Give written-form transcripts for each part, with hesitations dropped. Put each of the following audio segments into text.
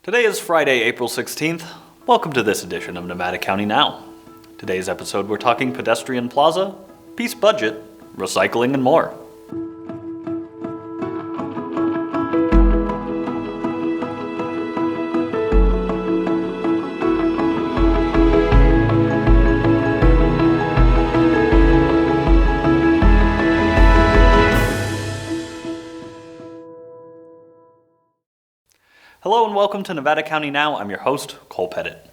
Today is Friday, April 16th. Welcome to this edition of Nevada County Now. Today's episode we're talking Pedestrian Plaza, Peace Budget, recycling, and more. Hello and welcome to Nevada County Now. I'm your host, Cole Pettit.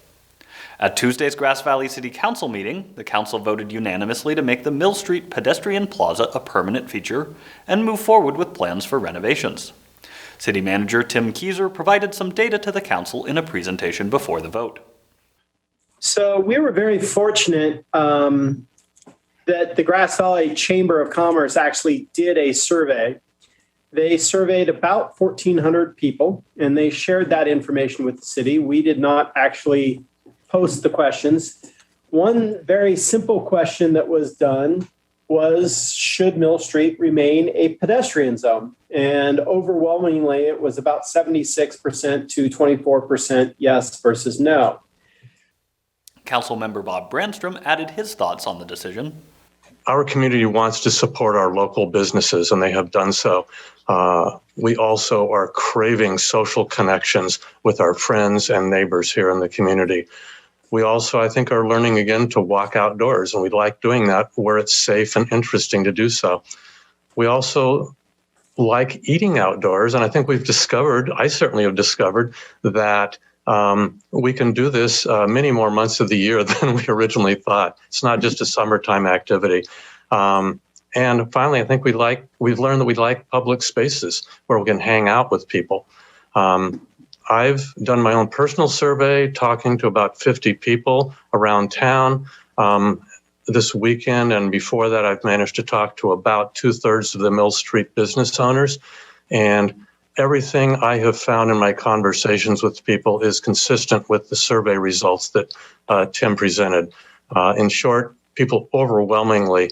At Tuesday's Grass Valley City Council meeting, the council voted unanimously to make the Mill Street Pedestrian Plaza a permanent feature and move forward with plans for renovations. City Manager Tim Kieser provided some data to the council in a presentation before the vote. So we were very fortunate that the Grass Valley Chamber of Commerce actually did a survey. They surveyed about 1,400 people, and they shared that information with the city. We did not actually post the questions. One very simple question that was done was, should Mill Street remain a pedestrian zone? And overwhelmingly, it was about 76% to 24% yes versus no. Councilmember Bob Brandstrom added his thoughts on the decision. Our community wants to support our local businesses, and they have done so. We also are craving social connections with our friends and neighbors here in the community. We also, I think, are learning again to walk outdoors, and we like doing that where it's safe and interesting to do so. We also like eating outdoors, and I think I certainly have discovered that we can do this many more months of the year than we originally thought. It's not just a summertime activity. And finally, I think we've learned that we like public spaces where we can hang out with people. I've done my own personal survey, talking to about 50 people around town this weekend. And before that, I've managed to talk to about 2/3 of the Mill Street business owners. And everything I have found in my conversations with people is consistent with the survey results that Tim presented. In short, people overwhelmingly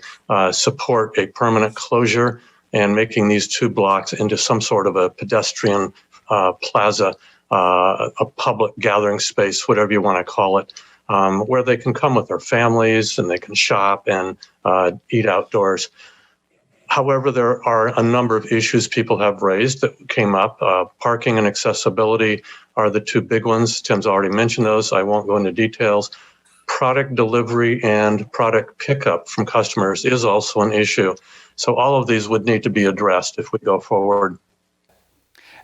support a permanent closure and making these two blocks into some sort of a pedestrian plaza, a public gathering space, whatever you want to call it, where they can come with their families and they can shop and eat outdoors. However, there are a number of issues people have raised that came up. Parking and accessibility are the two big ones. Tim's already mentioned those. I won't go into details. Product delivery and product pickup from customers is also an issue. So all of these would need to be addressed if we go forward.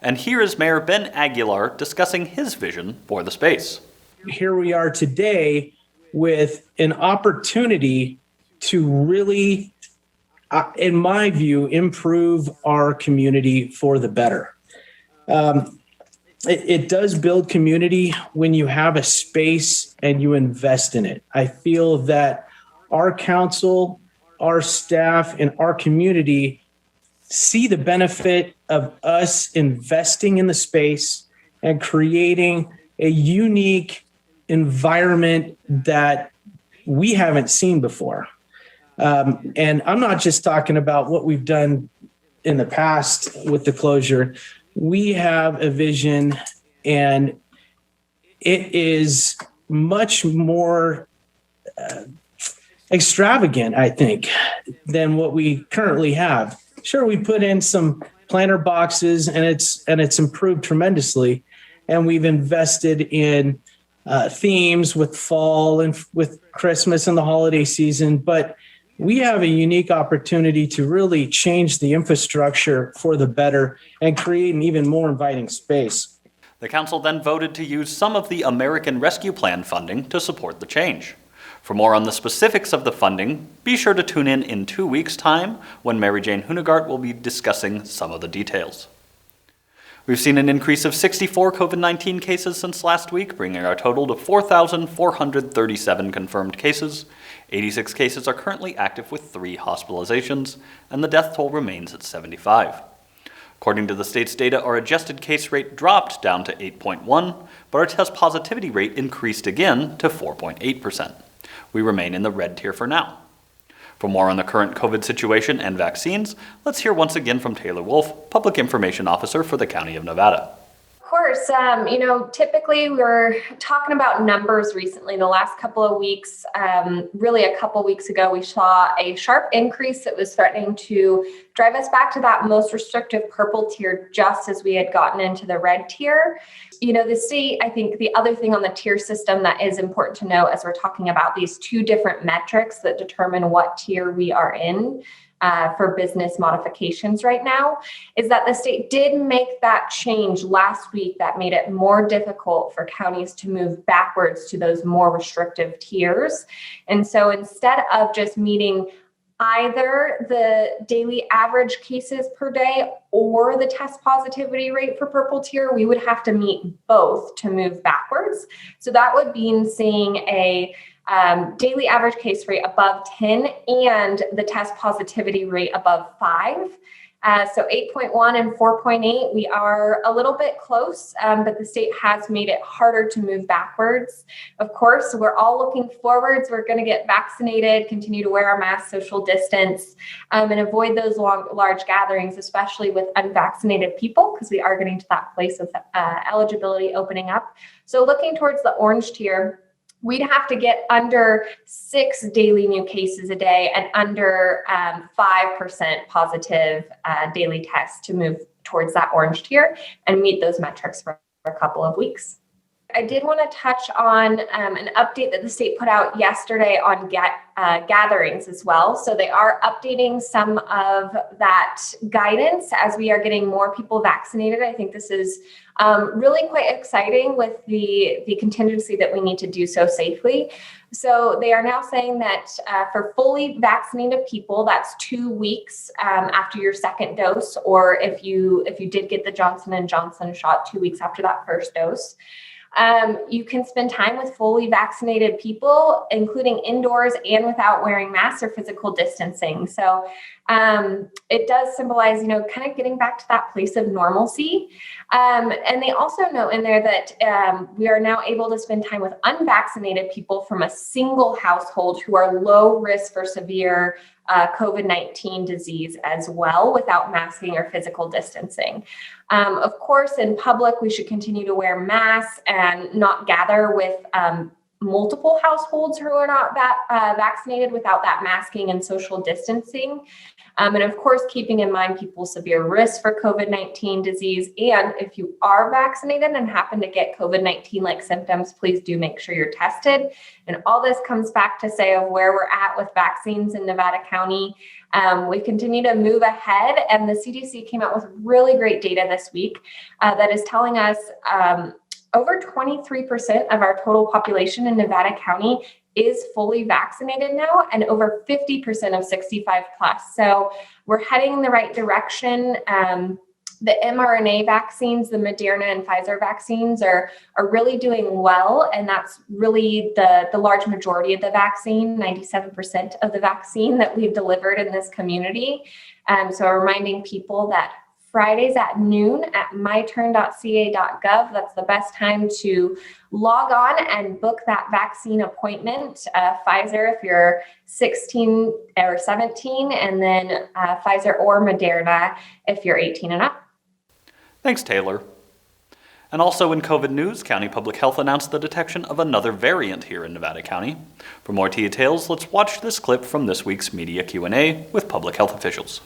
And here is Mayor Ben Aguilar discussing his vision for the space. Here we are today with an opportunity to really, in my view, improve our community for the better. It does build community when you have a space and you invest in it. I feel that our council, our staff, and our community see the benefit of us investing in the space and creating a unique environment that we haven't seen before. And I'm not just talking about what we've done in the past with the closure. We have a vision, and it is much more extravagant, I think, than what we currently have. Sure, we put in some planter boxes, and it's improved tremendously, and we've invested in themes with fall and with Christmas and the holiday season, but we have a unique opportunity to really change the infrastructure for the better and create an even more inviting space. The council then voted to use some of the American Rescue Plan funding to support the change. For more on the specifics of the funding, be sure to tune in 2 weeks' time when Mary Jane Hunegart will be discussing some of the details. We've seen an increase of 64 COVID-19 cases since last week, bringing our total to 4,437 confirmed cases. 86 cases are currently active with 3 hospitalizations, and the death toll remains at 75. According to the state's data, our adjusted case rate dropped down to 8.1, but our test positivity rate increased again to 4.8%. We remain in the red tier for now. For more on the current COVID situation and vaccines, let's hear once again from Taylor Wolf, Public Information Officer for the County of Nevada. course. Typically we're talking about numbers recently. The last couple of weeks, really a couple of weeks ago, we saw a sharp increase that was threatening to drive us back to that most restrictive purple tier just as we had gotten into the red tier. The state, I think the other thing on the tier system that is important to know as we're talking about these two different metrics that determine what tier we are in, for business modifications right now, is that the state did make that change last week that made it more difficult for counties to move backwards to those more restrictive tiers. And so instead of just meeting either the daily average cases per day or the test positivity rate for purple tier, we would have to meet both to move backwards. So that would mean seeing a daily average case rate above 10 and the test positivity rate above 5. So 8.1 and 4.8, we are a little bit close, but the state has made it harder to move backwards. Of course, we're all looking forwards. We're going to get vaccinated, continue to wear our mask, social distance, and avoid those large gatherings, especially with unvaccinated people, because we are getting to that place of eligibility opening up. So looking towards the orange tier, we'd have to get under 6 daily new cases a day and under 5% positive daily tests to move towards that orange tier and meet those metrics for a couple of weeks. I did want to touch on an update that the state put out yesterday on gatherings as well. So they are updating some of that guidance as we are getting more people vaccinated. I think this is really quite exciting with the contingency that we need to do so safely. So they are now saying that for fully vaccinated people, that's 2 weeks after your second dose, or if you did get the Johnson & Johnson shot 2 weeks after that first dose. You can spend time with fully vaccinated people, including indoors and without wearing masks or physical distancing. So it does symbolize, kind of getting back to that place of normalcy. And they also note in there that we are now able to spend time with unvaccinated people from a single household who are low risk for severe COVID-19 disease as well, without masking or physical distancing. Of course, in public, we should continue to wear masks and not gather with multiple households who are not vaccinated without that masking and social distancing. And of course, keeping in mind people's severe risk for COVID-19 disease. And if you are vaccinated and happen to get COVID-19 like symptoms, please do make sure you're tested. And all this comes back to say of where we're at with vaccines in Nevada County. We continue to move ahead, and the CDC came out with really great data this week that is telling us over 23% of our total population in Nevada County is fully vaccinated now, and over 50% of 65 plus. So we're heading in the right direction. The mRNA vaccines, the Moderna and Pfizer vaccines are really doing well. And that's really the large majority of the vaccine, 97% of the vaccine that we've delivered in this community. So reminding people that Fridays at noon at myturn.ca.gov. That's the best time to log on and book that vaccine appointment. Pfizer if you're 16 or 17, and then Pfizer or Moderna if you're 18 and up. Thanks, Taylor. And also in COVID news, County Public Health announced the detection of another variant here in Nevada County. For more details, let's watch this clip from this week's media Q&A with public health officials.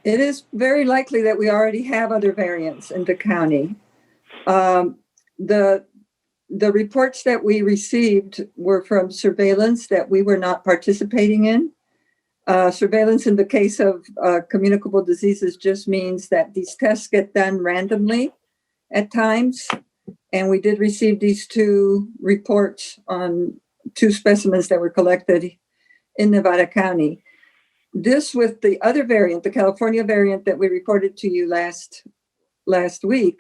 It is very likely that we already have other variants in the county. The reports that we received were from surveillance that we were not participating in. Surveillance in the case of communicable diseases just means that these tests get done randomly at times. And we did receive these 2 reports on 2 specimens that were collected in Nevada County. This with the other variant, the California variant that we reported to you last week,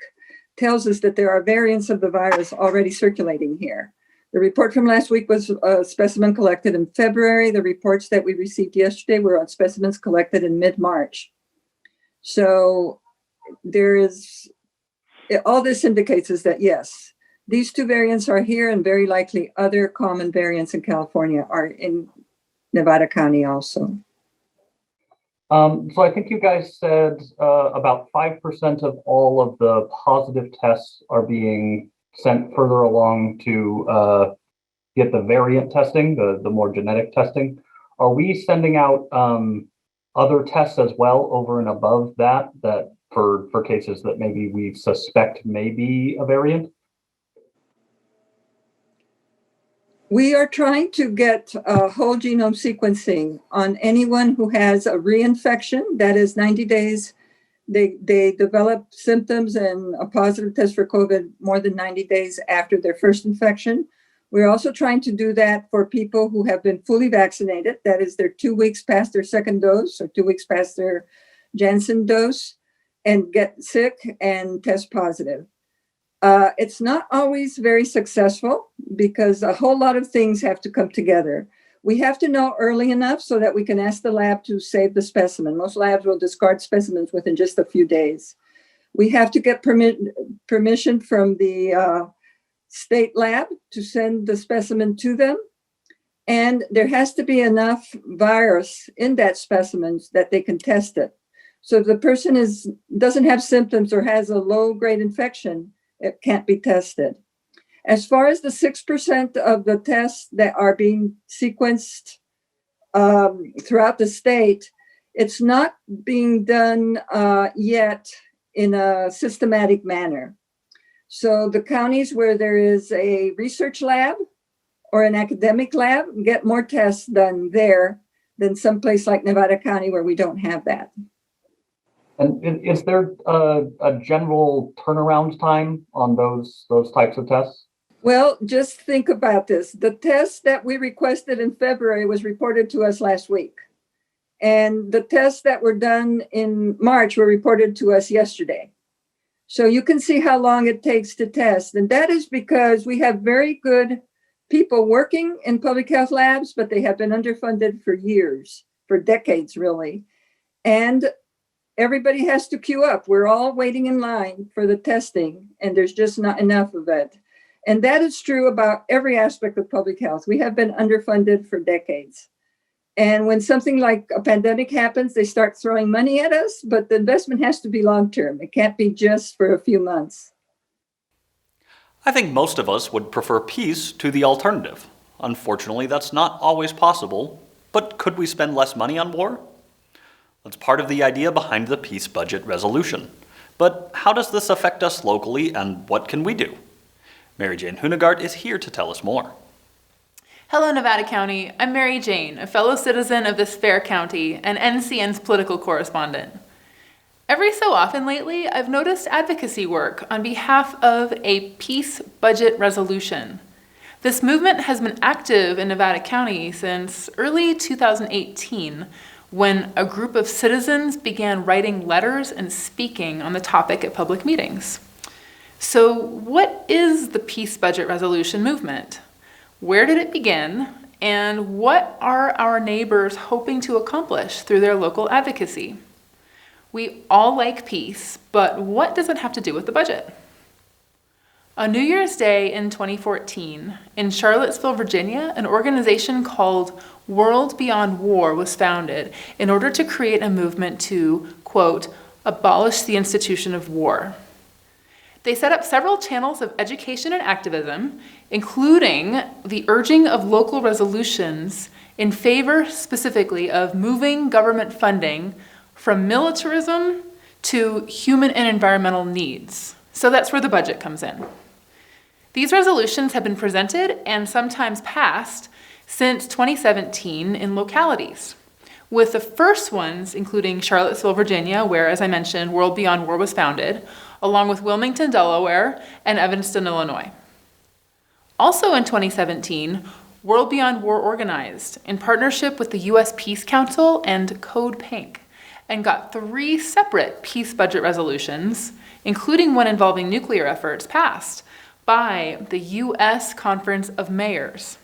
tells us that there are variants of the virus already circulating here. The report from last week was a specimen collected in February. The reports that we received yesterday were on specimens collected in mid-March. So all this indicates is that yes, these 2 variants are here, and very likely other common variants in California are in Nevada County also. So I think you guys said about 5% of all of the positive tests are being sent further along to get the variant testing, the more genetic testing. Are we sending out other tests as well over and above that for cases that maybe we suspect may be a variant? We are trying to get whole genome sequencing on anyone who has a reinfection. That is 90 days. They develop symptoms and a positive test for COVID more than 90 days after their first infection. We're also trying to do that for people who have been fully vaccinated. That is, they're 2 weeks past their second dose or 2 weeks past their Janssen dose and get sick and test positive. It's not always very successful because a whole lot of things have to come together. We have to know early enough so that we can ask the lab to save the specimen. Most labs will discard specimens within just a few days. We have to get permission from the state lab to send the specimen to them. And there has to be enough virus in that specimen that they can test it. So if the person doesn't have symptoms or has a low-grade infection, it can't be tested. As far as the 6% of the tests that are being sequenced throughout the state, it's not being done yet in a systematic manner. So the counties where there is a research lab or an academic lab get more tests done there than someplace like Nevada County where we don't have that. And is there a general turnaround time on those types of tests? Well, just think about this. The test that we requested in February was reported to us last week. And the tests that were done in March were reported to us yesterday. So you can see how long it takes to test. And that is because we have very good people working in public health labs, but they have been underfunded for years, for decades, really. And everybody has to queue up. We're all waiting in line for the testing, and there's just not enough of it. And that is true about every aspect of public health. We have been underfunded for decades. And when something like a pandemic happens, they start throwing money at us, but the investment has to be long-term. It can't be just for a few months. I think most of us would prefer peace to the alternative. Unfortunately, that's not always possible, but could we spend less money on war? That's part of the idea behind the peace budget resolution. But how does this affect us locally, and what can we do? Mary Jane Hunegart is here to tell us more. Hello, Nevada County. I'm Mary Jane, a fellow citizen of this fair county and NCN's political correspondent. Every so often lately, I've noticed advocacy work on behalf of a peace budget resolution. This movement has been active in Nevada County since early 2018, when a group of citizens began writing letters and speaking on the topic at public meetings. So what is the peace budget resolution movement? Where did it begin? And what are our neighbors hoping to accomplish through their local advocacy? We all like peace, but what does it have to do with the budget? On New Year's Day in 2014, in Charlottesville, Virginia, an organization called World Beyond War was founded in order to create a movement to, quote, abolish the institution of war. They set up several channels of education and activism, including the urging of local resolutions in favor specifically of moving government funding from militarism to human and environmental needs. So that's where the budget comes in. These resolutions have been presented and sometimes passed since 2017 in localities, with the first ones including Charlottesville, Virginia, where, as I mentioned, World Beyond War was founded, along with Wilmington, Delaware, and Evanston, Illinois. Also in 2017, World Beyond War organized in partnership with the U.S. Peace Council and Code Pink, and got 3 separate peace budget resolutions, including one involving nuclear efforts, passed by the U.S. Conference of Mayors,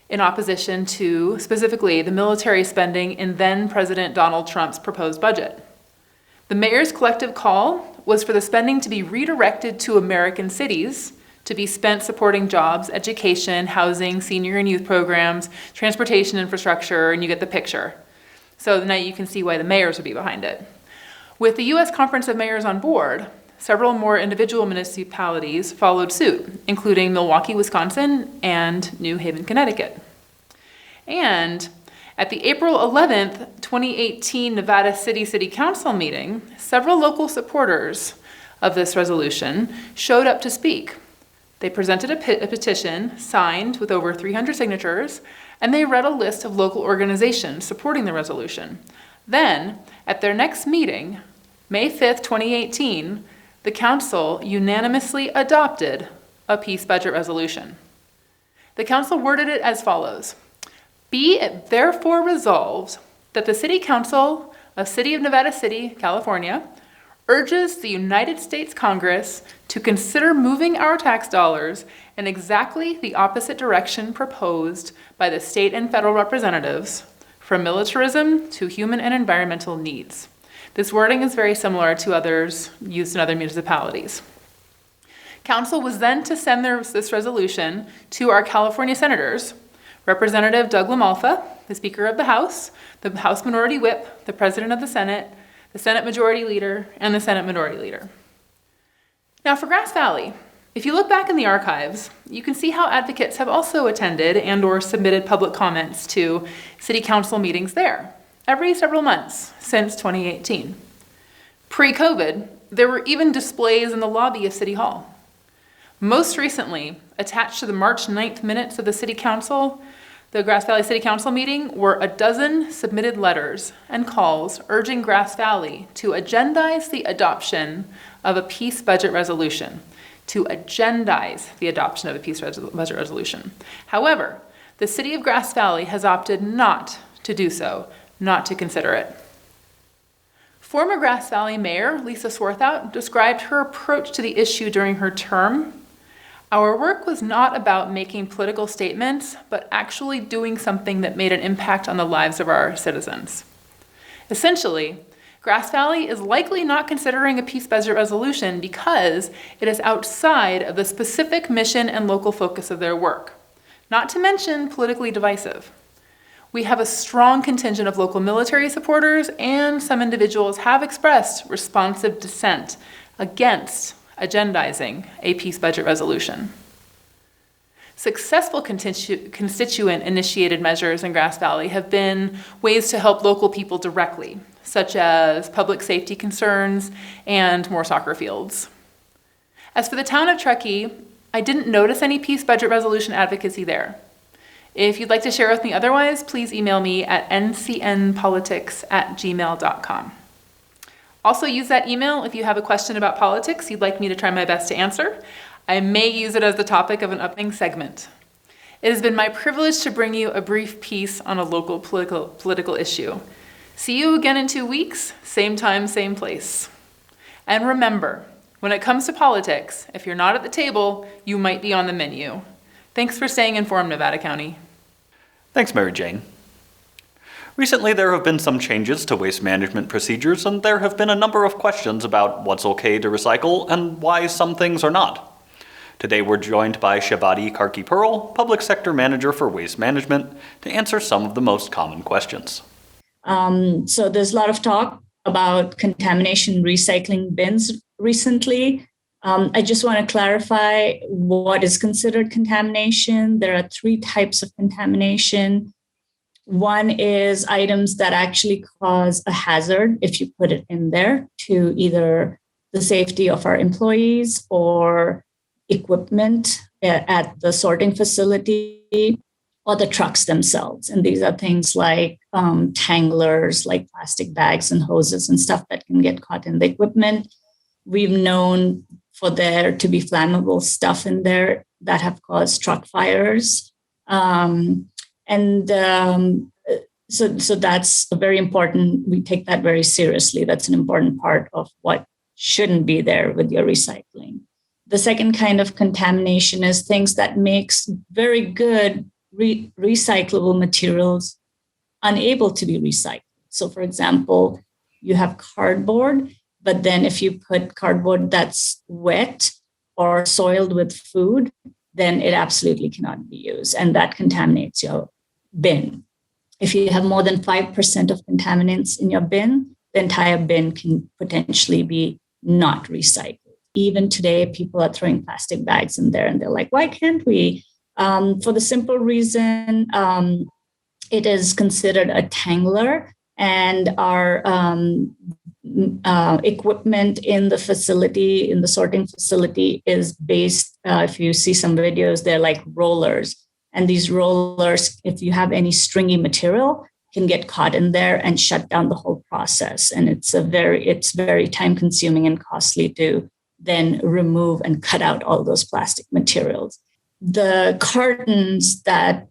in opposition to, specifically, the military spending in then-President Donald Trump's proposed budget. The mayor's collective call was for the spending to be redirected to American cities, to be spent supporting jobs, education, housing, senior and youth programs, transportation infrastructure, and you get the picture. So now you can see why the mayors would be behind it. With the U.S. Conference of Mayors on board, several more individual municipalities followed suit, including Milwaukee, Wisconsin, and New Haven, Connecticut. And at the April 11th, 2018 Nevada City Council meeting, several local supporters of this resolution showed up to speak. They presented a petition signed with over 300 signatures, and they read a list of local organizations supporting the resolution. Then, at their next meeting, May 5th, 2018, the council unanimously adopted a peace budget resolution. The council worded it as follows: "Be it therefore resolved that the City Council of City of Nevada City, California, urges the United States Congress to consider moving our tax dollars in exactly the opposite direction proposed by the state and federal representatives, from militarism to human and environmental needs." This wording is very similar to others used in other municipalities. Council was then to send this resolution to our California senators, Representative Doug LaMalfa, the Speaker of the House Minority Whip, the President of the Senate Majority Leader, and the Senate Minority Leader. Now for Grass Valley, if you look back in the archives, you can see how advocates have also attended and or submitted public comments to city council meetings there every several months since 2018. Pre-COVID, there were even displays in the lobby of City Hall. Most recently, attached to the March 9th minutes of the City Council, the Grass Valley City Council meeting, were a dozen submitted letters and calls urging Grass Valley to agendize the adoption of a peace budget resolution. However, the City of Grass Valley has opted not to do so, not to consider it. Former Grass Valley Mayor Lisa Swarthout described her approach to the issue during her term. "Our work was not about making political statements, but actually doing something that made an impact on the lives of our citizens." Essentially, Grass Valley is likely not considering a peace budget resolution because it is outside of the specific mission and local focus of their work, not to mention politically divisive. We have a strong contingent of local military supporters, and some individuals have expressed responsive dissent against agendizing a peace budget resolution. Successful constituent-initiated measures in Grass Valley have been ways to help local people directly, such as public safety concerns and more soccer fields. As for the town of Truckee, I didn't notice any peace budget resolution advocacy there. If you'd like to share with me otherwise, please email me at ncnpolitics@gmail.com. Also use that email if you have a question about politics you'd like me to try my best to answer. I may use it as the topic of an upcoming segment. It has been my privilege to bring you a brief piece on a local political issue. See you again in 2 weeks, same time, same place. And remember, when it comes to politics, if you're not at the table, you might be on the menu. Thanks for staying informed, Nevada County. Thanks, Mary Jane. Recently, there have been some changes to waste management procedures, and there have been a number of questions about what's okay to recycle and why some things are not. Today, we're joined by Shabadi Karki-Pearl, Public Sector Manager for Waste Management, to answer some of the most common questions. So there's a lot of talk about contamination recycling bins recently. I just want to clarify what is considered contamination. There are 3 types of contamination. One is items that actually cause a hazard if you put it in there to either the safety of our employees or equipment at the sorting facility or the trucks themselves. And these are things like tanglers, like plastic bags and hoses and stuff that can get caught in the equipment. We've known for there to be flammable stuff in there that have caused truck fires. So that's very important. We take that very seriously. That's an important part of what shouldn't be there with your recycling. The second kind of contamination is things that makes very good recyclable materials unable to be recycled. So for example, you have cardboard, but then if you put cardboard that's wet or soiled with food, then it absolutely cannot be used. And that contaminates your bin. If you have more than 5% of contaminants in your bin, the entire bin can potentially be not recycled. Even today, people are throwing plastic bags in there and they're like, why can't we? For the simple reason, it is considered a tangler, and our equipment in the facility, in the sorting facility, is based, if you see some videos, they're like rollers. And these rollers, if you have any stringy material, can get caught in there and shut down the whole process. And it's very time consuming and costly to then remove and cut out all those plastic materials. The cartons that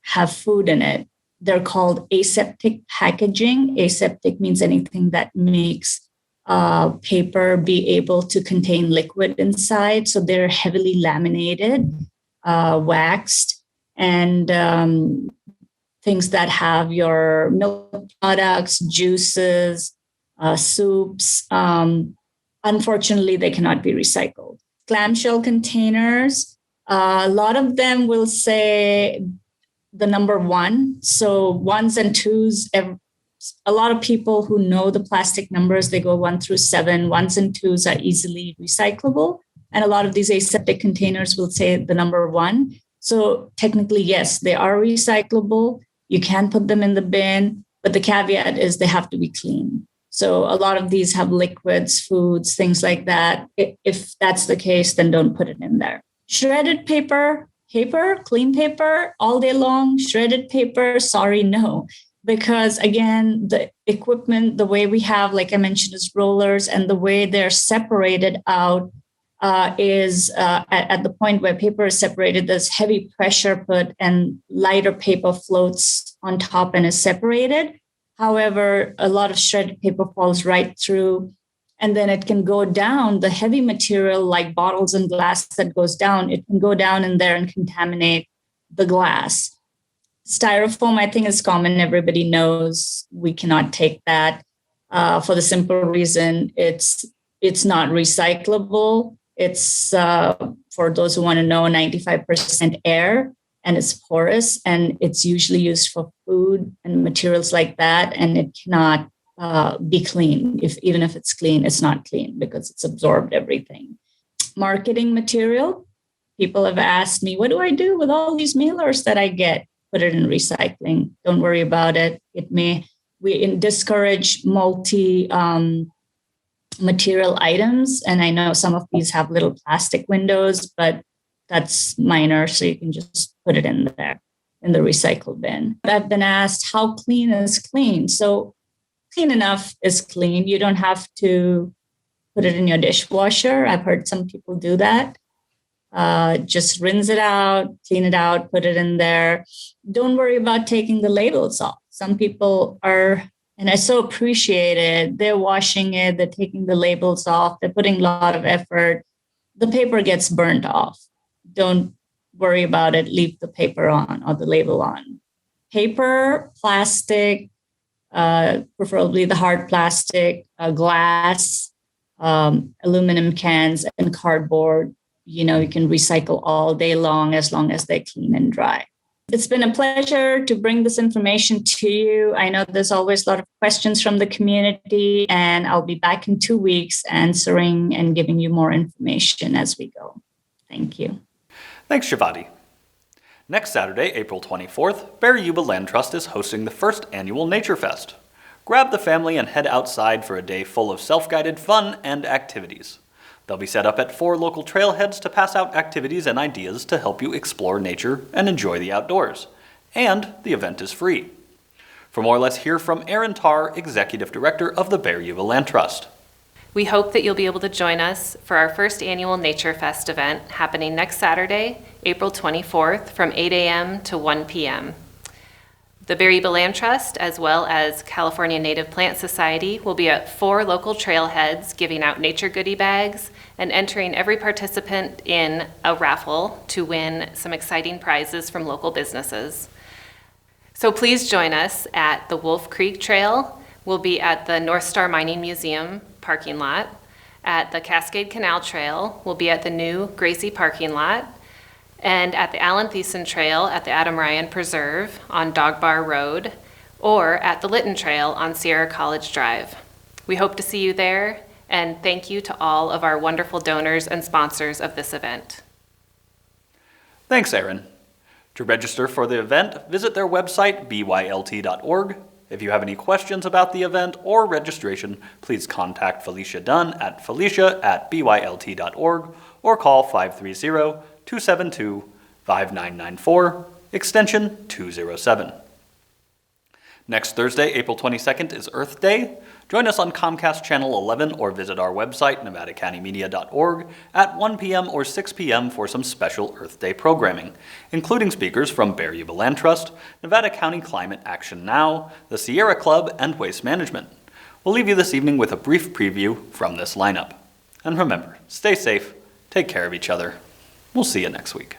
have food in it, they're called aseptic packaging. Aseptic means anything that makes paper be able to contain liquid inside. So they're heavily laminated, waxed, and things that have your milk products, juices, soups. Unfortunately, they cannot be recycled. Clamshell containers, a lot of them will say the number 1. So ones and twos, a lot of people who know the plastic numbers, they go 1 through 7. Ones and twos are easily recyclable. And a lot of these aseptic containers will say the number 1. So technically, yes, they are recyclable. You can put them in the bin, but the caveat is they have to be clean. So a lot of these have liquids, foods, things like that. If that's the case, then don't put it in there. Shredded paper, clean paper all day long, shredded paper, sorry, no. Because again, the equipment, the way we have, like I mentioned, is rollers, and the way they're separated out is at the point where paper is separated, there's heavy pressure put and lighter paper floats on top and is separated. However, a lot of shredded paper falls right through, and then it can go down. The heavy material like bottles and glass that goes down, it can go down in there and contaminate the glass. Styrofoam, I think, is common. Everybody knows we cannot take that for the simple reason it's not recyclable. It's, for those who want to know, 95% air, and it's porous, and it's usually used for food and materials like that, and it cannot be clean. Even if it's clean, it's not clean because it's absorbed everything. Marketing material. People have asked me, what do I do with all these mailers that I get? Put it in recycling. Don't worry about it. We discourage material items. And I know some of these have little plastic windows, but that's minor. So you can just put it in there in the recycle bin. I've been asked, how clean is clean? So clean enough is clean. You don't have to put it in your dishwasher. I've heard some people do that. Just rinse it out, clean it out, put it in there. Don't worry about taking the labels off. Some people are, and I so appreciate it, they're washing it, they're taking the labels off, they're putting a lot of effort. The paper gets burnt off. Don't worry about it. Leave the paper on or the label on. Paper, plastic, preferably the hard plastic, glass, aluminum cans, and cardboard. You can recycle all day long as they're clean and dry. It's been a pleasure to bring this information to you. I know there's always a lot of questions from the community, and I'll be back in 2 weeks answering and giving you more information as we go. Thank you. Thanks, Shivati. Next Saturday, April 24th, Bear Yuba Land Trust is hosting the first annual Naturefest. Grab the family and head outside for a day full of self-guided fun and activities. They'll be set up at 4 local trailheads to pass out activities and ideas to help you explore nature and enjoy the outdoors. And the event is free. For more, let's hear from Erin Tarr, Executive Director of the Bear Yuba Land Trust. We hope that you'll be able to join us for our first annual Naturefest event happening next Saturday, April 24th from 8 a.m. to 1 p.m. The Bear Yuba Land Trust, as well as California Native Plant Society, will be at 4 local trailheads giving out nature goodie bags and entering every participant in a raffle to win some exciting prizes from local businesses. So please join us at the Wolf Creek Trail. We'll be at the North Star Mining Museum parking lot. At the Cascade Canal Trail, we'll be at the new Gracie parking lot. and at the Alan Thiessen Trail at the Adam Ryan Preserve on Dog Bar Road, or at the Lytton Trail on Sierra College Drive. We hope to see you there, and thank you to all of our wonderful donors and sponsors of this event. Thanks, Erin. To register for the event, visit their website, bylt.org. If you have any questions about the event or registration, please contact Felicia Dunn at felicia@bylt.org or call 530-272-5994, extension 207. Next Thursday, April 22nd, is Earth Day. Join us on Comcast Channel 11 or visit our website, nevadacountymedia.org, at 1 p.m. or 6 p.m. for some special Earth Day programming, including speakers from Bear Yuba Land Trust, Nevada County Climate Action Now, the Sierra Club, and Waste Management. We'll leave you this evening with a brief preview from this lineup. And remember, stay safe, take care of each other. We'll see you next week.